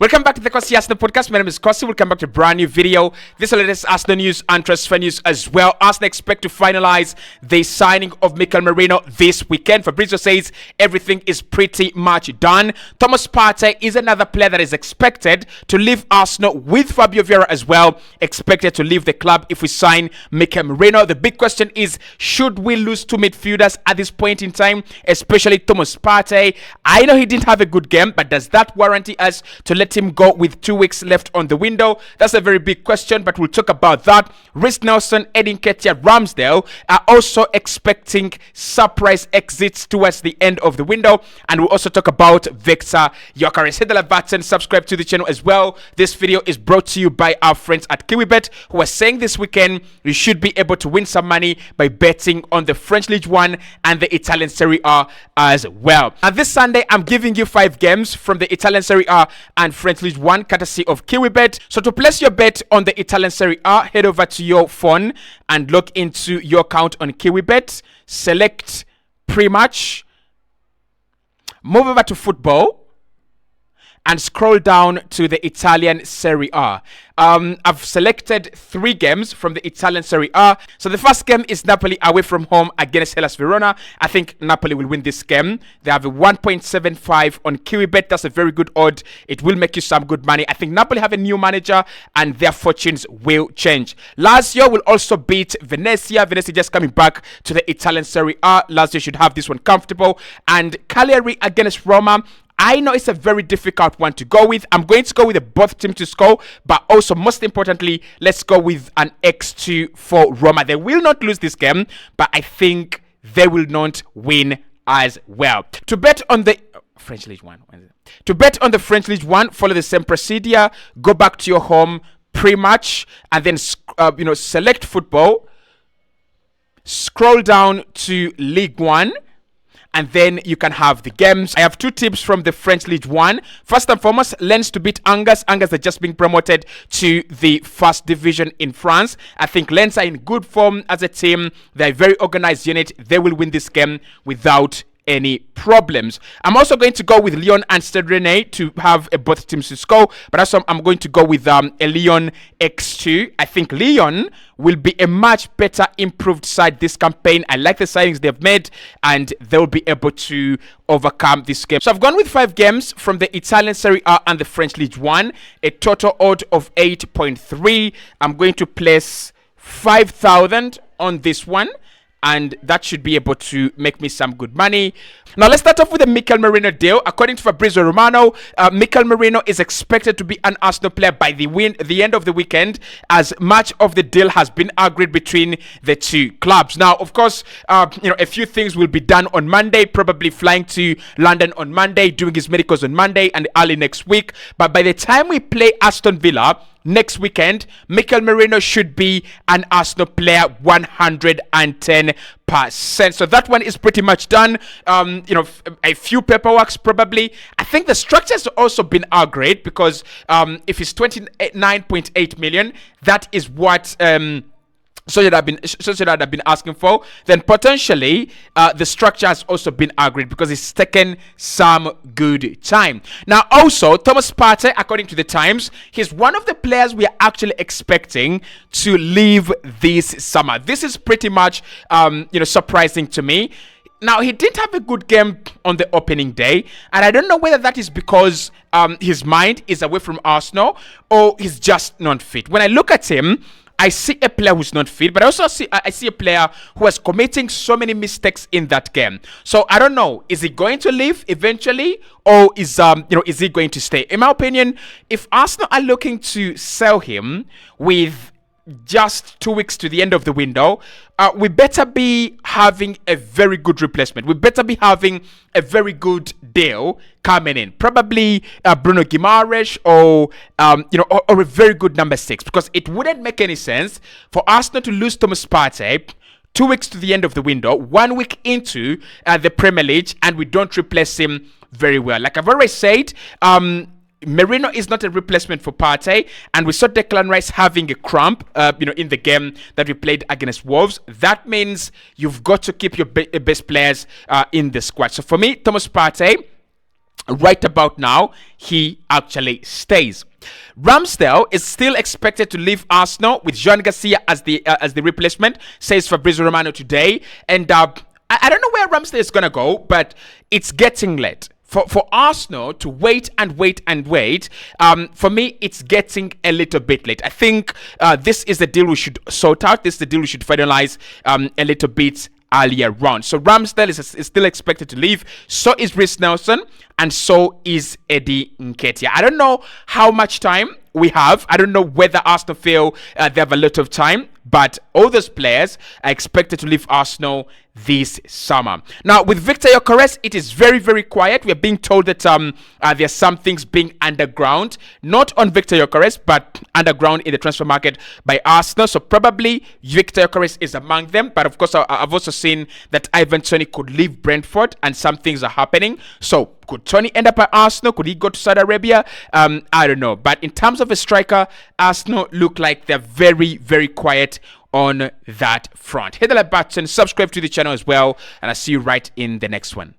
Welcome back to the Kosi Arsenal podcast. My name is Kosi. Welcome back to a brand new video. This is the latest Arsenal news and transfer news as well. Arsenal expect to finalize the signing of Mikel Merino this weekend. Fabrizio says everything is pretty much done. Thomas Partey is another player that is expected to leave Arsenal, with Fabio Vieira as well expected to leave the club if we sign Mikel Merino. The big question is, should we lose two midfielders at this point in time, especially Thomas Partey? I know he didn't have a good game, but does that warrant us to let him go with 2 weeks left on the window? That's a very big question, but we'll talk about that. Reece Nelson, Edin Ketia, Ramsdale are also expecting surprise exits towards the end of the window, and we'll also talk about Victor Gyökeres. Hit the like button, subscribe to the channel as well. This video is brought to you by our friends at Kiwi Bet, who are saying this weekend you should be able to win some money by betting on the French League 1 and the Italian Serie A as well. And this Sunday, I'm giving you 5 games from the Italian Serie A and French League 1 courtesy of Kiwi Bet. So to place your bet on the Italian Serie A, head over to your phone and log into your account on Kiwi Bet. Select pre-match, move over to football, and scroll down to the Italian Serie A. I've selected 3 games from the Italian Serie A. So the first game is Napoli away from home against Hellas Verona. I think Napoli will win this game. They have a 1.75 on Kiwi Bet. That's a very good odd. It will make you some good money. I think Napoli have a new manager and their fortunes will change. Lazio will also beat Venezia. Venezia just coming back to the Italian Serie A. Lazio should have this one comfortable. And Cagliari against Roma. I know it's a very difficult one to go with. I'm going to go with both teams to score, but also most importantly, let's go with an X2 for Roma. They will not lose this game, but I think they will not win as well. To bet on the French League 1, follow the same procedure. Go back to your home pre-match and then select football. Scroll down to League 1. And then you can have the games. I have 2 tips from the French League 1. First and foremost, Lens to beat Angers. Angers are just being promoted to the first division in France. I think Lens are in good form as a team. They're a very organized unit. They will win this game without any problems. I'm also going to go with Lyon and Stade Rennais to have both teams to score, but also I'm going to go with a Lyon X2. I think Lyon will be a much better improved side this campaign. I like the signings they've made and they'll be able to overcome this game. So I've gone with 5 games from the Italian Serie A and the French League 1, a total odd of 8.3. I'm going to place 5,000 on this one, and that should be able to make me some good money. Now let's start off with the Mikel Merino deal. According to Fabrizio Romano, Mikel Merino is expected to be an Arsenal player by the end of the weekend, as much of the deal has been agreed between the 2 clubs. Now, of course, a few things will be done on Monday, probably flying to London on Monday, doing his medicals on Monday and early next week. But by the time we play Aston Villa next weekend, Mikel Merino should be an Arsenal player 110%. So that one is pretty much done. A few paperworks probably. I think the structure has also been agreed because if it's 29.8 million, that is what Sociedad have been asking for, then potentially the structure has also been agreed because it's taken some good time. Now also, Thomas Partey, according to the Times, he's one of the players we are actually expecting to leave this summer. This is pretty much surprising to me. Now, he didn't have a good game on the opening day, and I don't know whether that is because his mind is away from Arsenal or he's just not fit. When I look at him, I see a player who's not fit, but I see a player who was committing so many mistakes in that game. So I don't know, is he going to leave eventually, or is he going to stay? In my opinion, if Arsenal are looking to sell him with just 2 weeks to the end of the window, we better be having a very good replacement. We better be having a very good deal coming in. Probably Bruno Guimaraes or a very good number 6, because it wouldn't make any sense for Arsenal to lose Thomas Partey 2 weeks to the end of the window, 1 week into the Premier League, and we don't replace him very well. Like I've already said, Merino is not a replacement for Partey, and we saw Declan Rice having a cramp, in the game that we played against Wolves. That means you've got to keep your best players in the squad. So for me, Thomas Partey right about now, he actually stays. Ramsdale is still expected to leave Arsenal with Jean Garcia as the replacement, says Fabrizio Romano today. And I don't know where Ramsdale is gonna go, but it's getting late. For Arsenal to wait and wait and wait, for me, it's getting a little bit late. I think this is the deal we should sort out. This is the deal we should finalize a little bit earlier on. So Ramsdale is still expected to leave. So is Reece Nelson, and so is Eddie Nketiah. I don't know how much time we have. I don't know whether Arsenal feel they have a lot of time, but all those players are expected to leave Arsenal this summer. Now, with Victor Gyökeres, it is very, very quiet. We are being told that there's some things being underground, not on Victor Gyökeres, but underground in the transfer market by Arsenal. So probably Victor Gyökeres is among them. But of course, I've also seen that Ivan Toney could leave Brentford, and some things are happening. So could Toney end up at Arsenal? Could he go to Saudi Arabia? I don't know. But in terms of a striker, Arsenal look like they're very, very quiet on that front. Hit the like button, subscribe to the channel as well, and I'll see you right in the next one.